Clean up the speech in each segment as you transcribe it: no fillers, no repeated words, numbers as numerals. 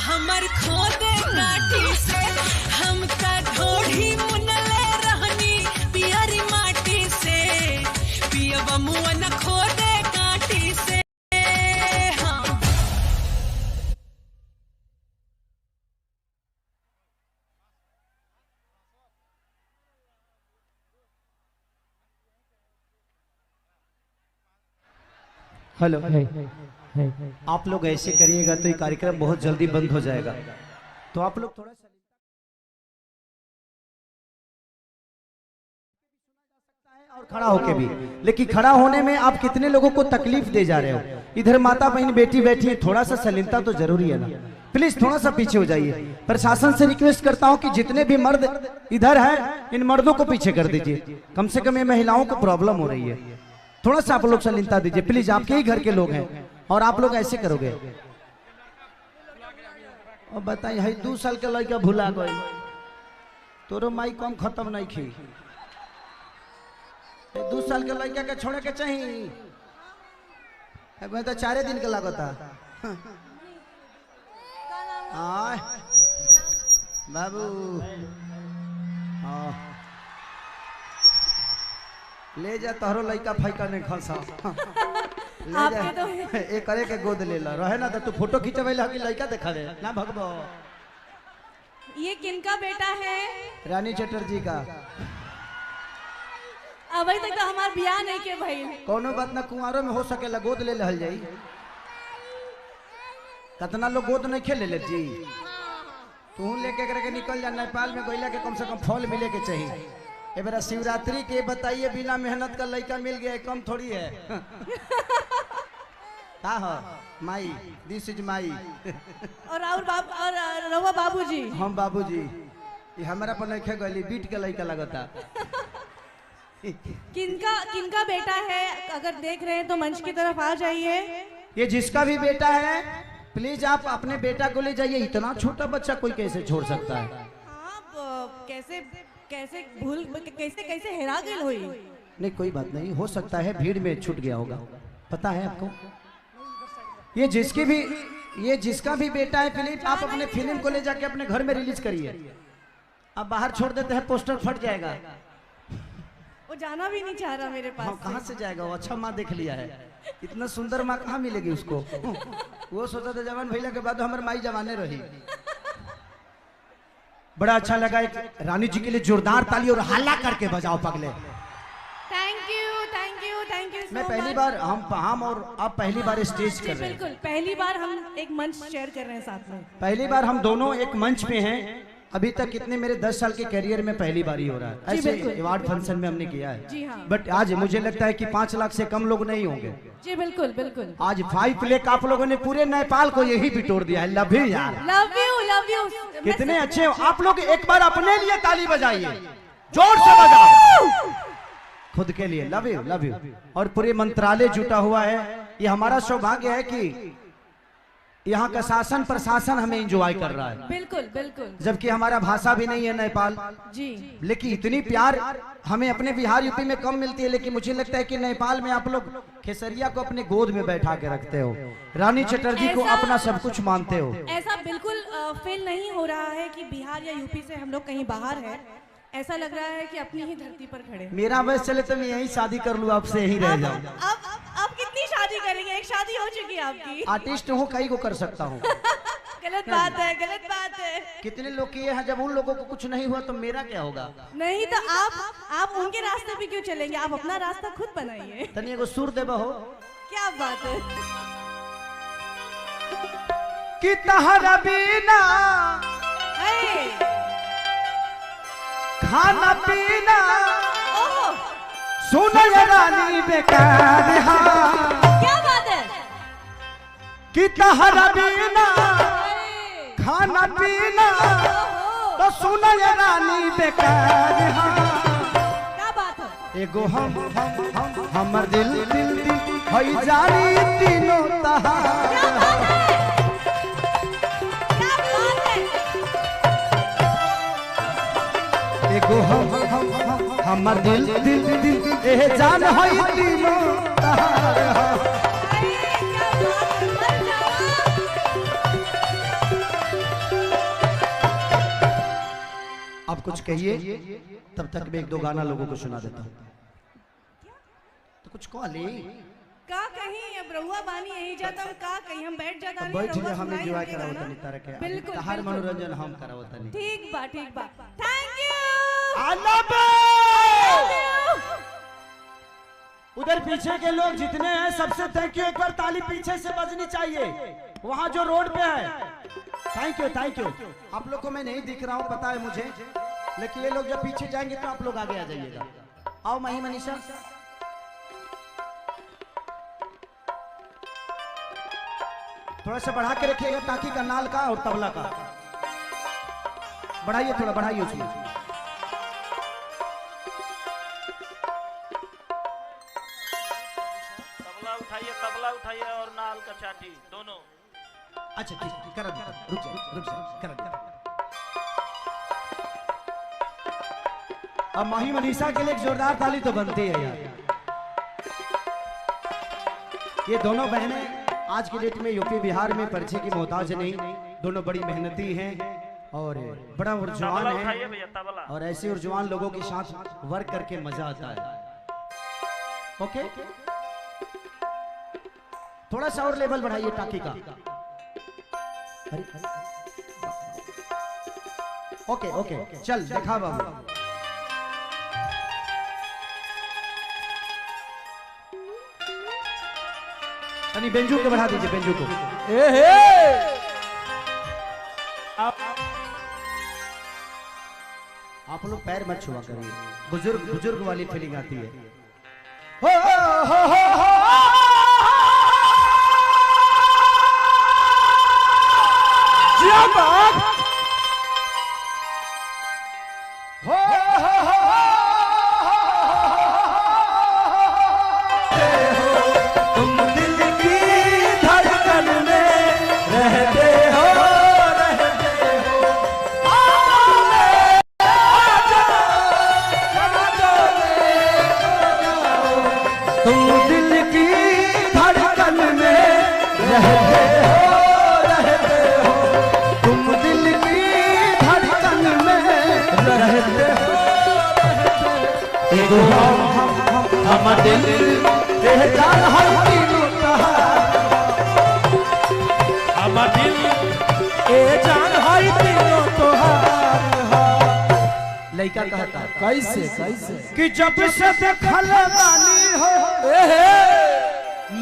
हमर खोदे काठी से हम का ढोढ़ी मुनले रहनी पियरी माटी से पियब मुअन खोदे काठी से। हेलो, आप लोग ऐसे करिएगा तो ये कार्यक्रम बहुत जल्दी बंद हो जाएगा, तो आप लोग थोड़ा सा और खड़ा होके भी, लेकिन खड़ा होने में आप कितने लोगों को तकलीफ दे जा रहे हो। इधर माता बहन बेटी बैठी है, थोड़ा सा सलीलता तो जरूरी है ना। प्लीज थोड़ा सा पीछे हो जाइए। प्रशासन से रिक्वेस्ट करता हूं कि जितने भी मर्द इधर हैं इन मर्दों को पीछे कर दीजिए, कम से कम ये महिलाओं को प्रॉब्लम हो रही है। थोड़ा सा आप लोग सलीलता दीजिए प्लीज, आपके ही घर के लोग हैं और आप लोग ऐसे करोगे। और बताइए है 2 साल के लड़का भुला गए, तोरो माई कम खत्म नहीं खी। 2 साल के लड़का के छोड़े के चाहिए, मैं तो 4 दिन के लागता। बाबू ले जा, तोहरो लड़का फैका नहीं खसा। ले जा तो एक करे के गोद ले ला रहे ना, तो तू फोटो खिंचवे ला कि लड़का देखा दे ना भगबो। ये किनका बेटा है? रानी चटर्जी का। अभी तक तो हमार बियाह नहीं के भाई। कोनो बात ना, कुंवारों में हो सके गोद ले लहल जाई। कितना लोग गोद नहीं खेले ले जी, तू लेके करके निकल जा। नेपाल में गोइला के कम से कम फल मिले के चाहिए। ए बेरा शिवरात्रि के बताइए, बिना मेहनत का लड़का मिल गया कम थोड़ी है। का हो माई, दिस इज माई। और रवा बाबूजी। हम बाबूजी, ये हमारा पर नहीं गली बीट के लड़का लगता। किनका बेटा है? अगर देख रहे हैं तो मंच की तरफ आ जाइए। ये जिसका भी बेटा है प्लीज आप अपने बेटा को ले जाइए। इतना छोटा बच्चा कोई कैसे छोड़ सकता है? हाँ, कैसे भूल कैसे हेरा गई हुई? नहीं कोई बात नहीं, हो सकता है भीड़ में छूट गया होगा। पता है आपको, ये जिसका भी बेटा है प्लीज आप अपने फिल्म को ले जाके अपने घर में रिलीज करिए। अब बाहर छोड़ देते हैं पोस्टर फट जाएगा। वो जाना भी नहीं चाह रहा मेरे पास। हाँ, कहाँ से जाएगा वो? अच्छा माँ देख लिया है, इतना सुंदर माँ कहाँ मिलेगी उसको? वो सोचा था जवान भैया के बाद हमारे माई जवाने रही। बड़ा अच्छा लगा। एक रानी जी के लिए जोरदार ताली और हल्ला करके बजाओ पगले। Thank you. मैं पहली बार हम और आप पहली बार स्टेज कर रहे हैं। बिल्कुल पहली बार हम एक मंच शेयर कर रहे हैं साथ में। पहली बार हम दोनों एक मंच पे हैं। अभी तक कितने मेरे 10 साल के करियर में पहली बार ही हो रहा है। ऐसे अवार्ड फंक्शन में हमने किया है। जी हाँ। बट आज मुझे लगता है कि 5 लाख से कम लोग नहीं होंगे। जी बिल्कुल। आज 5 लाख आप लोगों ने पूरे नेपाल को यही बिटोर दिया है। लव यू यार, लव यू। कितने अच्छे हो आप लोग। एक बार अपने लिए ताली बजाइए, जोर से बजाओ खुद के लिए। Love you. और पूरे मंत्रालय जुटा हुआ है। ये हमारा सौभाग्य है कि यहाँ का शासन प्रशासन हमें एंजॉय कर रहा है। बिल्कुल। जबकि हमारा भाषा भी नहीं है नेपाल जी, लेकिन इतनी प्यार हमें अपने बिहार यूपी में कम मिलती है। लेकिन मुझे लगता है कि नेपाल में आप लोग खेसरिया को अपने गोद में बैठा के रखते हो, रानी चटर्जी को अपना सब कुछ मानते हो। ऐसा बिल्कुल फील नहीं हो रहा है कि बिहार या यूपी से हम लोग कहीं बाहर है। ऐसा लग रहा है कि अपनी ही धरती पर खड़े। मेरा वयस चले तो मैं यही शादी कर लूँ, आपसे यही रह जाऊँ। अब कितनी शादी करेंगे? एक शादी हो चुकी है आपकी। आर्टिस्ट हूँ, कई को कर सकता हूँ। गलत बात है। कितने लोग किए हैं, जब उन लोगों को कुछ नहीं हुआ तो मेरा क्या होगा? नहीं तो आप उनके रास्ते पे क्यों चलेंगे? आप अपना रास्ता खुद बनाइए। तनिए को सुर देबो हो। क्या बात है कि तहरा बिना खाना पीना सुन रानी बेकार। क्या बात है कि तहरा बिना खाना पीना तो सुन रानी बेकार। क्या बात है? एगो हमर दिल हई जानी तीनों तहार। एगो हमर दिल ए जान हई तीनों तहार। आप कुछ कहिए, तब तक मैं एक दो गाना लोगों को सुना देता हूँ। तो कुछ कॉल का कहीं अब रहुआ बानी यही जाता हम का कहीं हम बैठ जाता नहीं बैठ रहुआ हम सुनाई एंजॉय हमके करावत गाना। नहीं तारे के बिल्कुल हर बिल्कुल। मनोरंजन हम करावत नहीं। ठीक बा थैंक यू। उधर पीछे के लोग जितने हैं सबसे थैंक यू। एक बार ताली पीछे से बजनी चाहिए, वहां जो रोड पे है। Thank you. आप लोग को मैं नहीं दिख रहा हूँ पता है मुझे, लेकिन ये लोग जब पीछे जाएंगे तो आप लोग आगे आ जाइएगा। आओ माही मनीषा, थोड़ा सा बढ़ा के रखिएगा टाकी का, नाल का और तबला का बढ़ाइए, थोड़ा बढ़ाइए उसमें। तबला उठाइए और नाल का चाटी दोनों। अच्छा ठीक, कर रुक जा कर। अब माही मनीषा के लिए एक जोरदार ताली तो बनती है यार। ये दोनों बहनें आज की डेट में यूपी बिहार में परिचय की मोहताज नहीं, दोनों बड़ी मेहनती हैं और बड़ा उर्जवान है, और ऐसे उर्जवान लोगों के साथ वर्क करके मजा आता है। ओके, थोड़ा सा और लेवल बढ़ाइए टाकी का। ओके चल देखा बाबू। तनी बेंजू के बढ़ा दीजिए, बेंजू को। आप लोग पैर मत छुआ करिए, बुजुर्ग वाली फीलिंग आती है। हो लड़का कहता कैसे कि जब से देखल बानी हो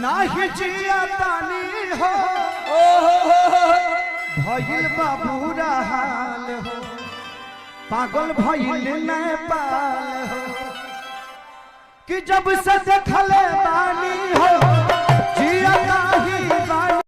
नाही जिया तानी हो, भइल बाबूरा हाल हो, पागल भइल नेपाल हो। कि जब से देखल बानी हो